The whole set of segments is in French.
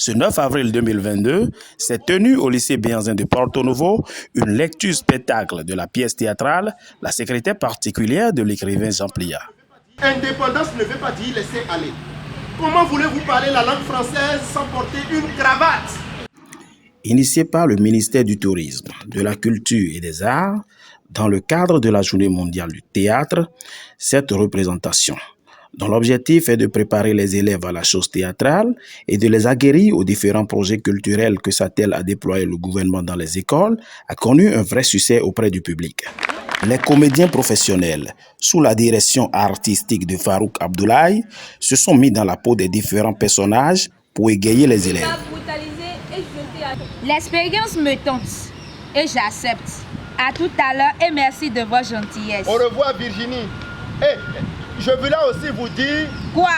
Ce 9 avril 2022, s'est tenue au lycée Bienzin de Porto Novo une lecture-spectacle de la pièce théâtrale La secrétaire particulière de l'écrivain Jean Plia. Indépendance ne veut pas dire laisser aller. Comment voulez-vous parler la langue française sans porter une cravate? Initiée par le ministère du Tourisme, de la Culture et des Arts, dans le cadre de la Journée mondiale du théâtre, cette représentation, dont l'objectif est de préparer les élèves à la chose théâtrale et de les aguerrir aux différents projets culturels que s'attelle à déployer le gouvernement dans les écoles, a connu un vrai succès auprès du public. Les comédiens professionnels, sous la direction artistique de Farouk Abdoulaye, se sont mis dans la peau des différents personnages pour égayer les élèves. L'expérience me tente et j'accepte. À tout à l'heure et merci de votre gentillesse. Au revoir Virginie. Et je voulais aussi vous dire... Quoi?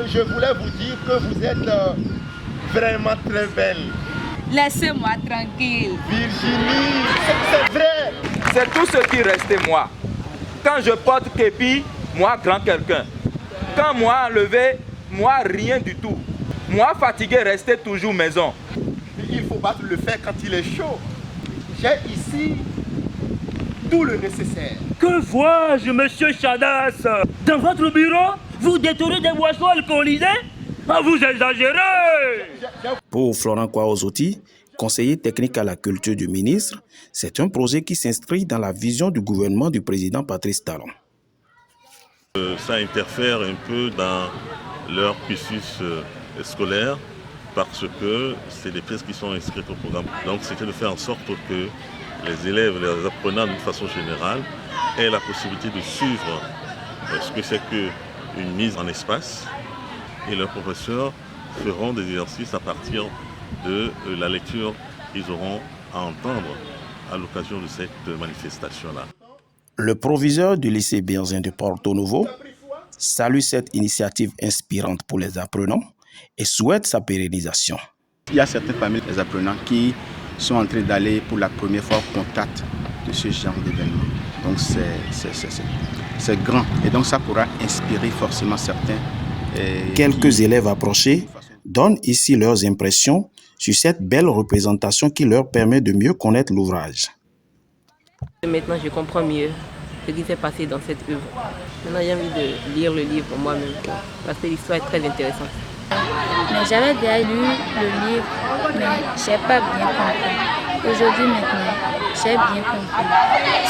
Je voulais vous dire que vous êtes vraiment très belle. Laissez-moi tranquille. Virginie, c'est vrai. C'est tout ce qui restait moi. Quand je porte képi, moi grand quelqu'un. Quand moi enlevé, moi rien du tout. Moi fatigué, rester toujours maison. Il faut battre le fer quand il est chaud. J'ai ici tout le nécessaire. Que vois-je, monsieur Chadas? Dans votre bureau, vous détournez des boissons alcoolisées? Ah, vous exagérez! Pour Florent Kwaozoti, conseiller technique à la culture du ministre, c'est un projet qui s'inscrit dans la vision du gouvernement du président Patrice Talon. Ça interfère un peu dans leur cursus scolaire parce que c'est des pièces qui sont inscrites au programme. Donc c'était de faire en sorte que les élèves, les apprenants d'une façon générale, aient la possibilité de suivre ce que c'est qu'une mise en espace et leurs professeurs feront des exercices à partir de la lecture qu'ils auront à entendre à l'occasion de cette manifestation-là. Le proviseur du lycée Bienzin de Porto Novo salue cette initiative inspirante pour les apprenants et souhaite sa pérennisation. Il y a certains parmi les apprenants qui sont en train d'aller pour la première fois au contact de ce genre d'événement. Donc c'est grand et donc ça pourra inspirer forcément certains. Quelques élèves approchés donnent ici leurs impressions sur cette belle représentation qui leur permet de mieux connaître l'ouvrage. Maintenant, je comprends mieux ce qui s'est passé dans cette œuvre. Maintenant, j'ai envie de lire le livre moi-même parce que l'histoire est très intéressante. Mais j'avais déjà lu le livre, mais je n'ai pas bien compris. Aujourd'hui, maintenant, j'ai bien compris.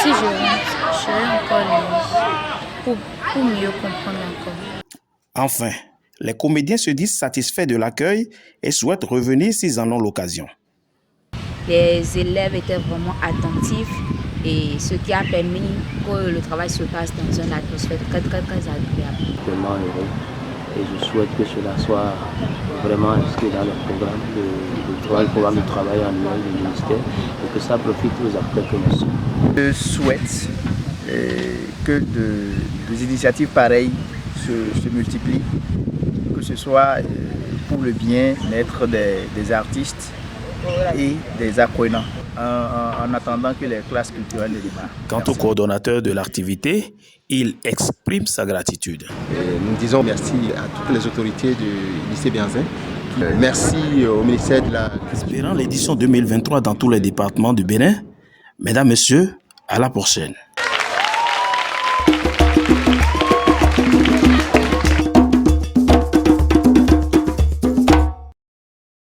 Si je rentre, je vais encore lire pour mieux comprendre encore. Enfin, les comédiens se disent satisfaits de l'accueil et souhaitent revenir s'ils en ont l'occasion. Les élèves étaient vraiment attentifs et ce qui a permis que le travail se passe dans une atmosphère très agréable. Vraiment heureux et je souhaite que cela soit vraiment inscrit dans le programme de travail annuel du ministère et que ça profite aux acteurs que nous sommes. Je souhaite que des initiatives pareilles se multiplient, que ce soit pour le bien-être des artistes et des apprenants, en attendant que les classes culturelles démarrent. Quant au coordonnateur de l'activité, il exprime sa gratitude. Nous disons merci à toutes les autorités du lycée Bienzin. Merci au ministère de la... Espérant l'édition 2023 dans tous les départements du Bénin, mesdames, messieurs, à la prochaine.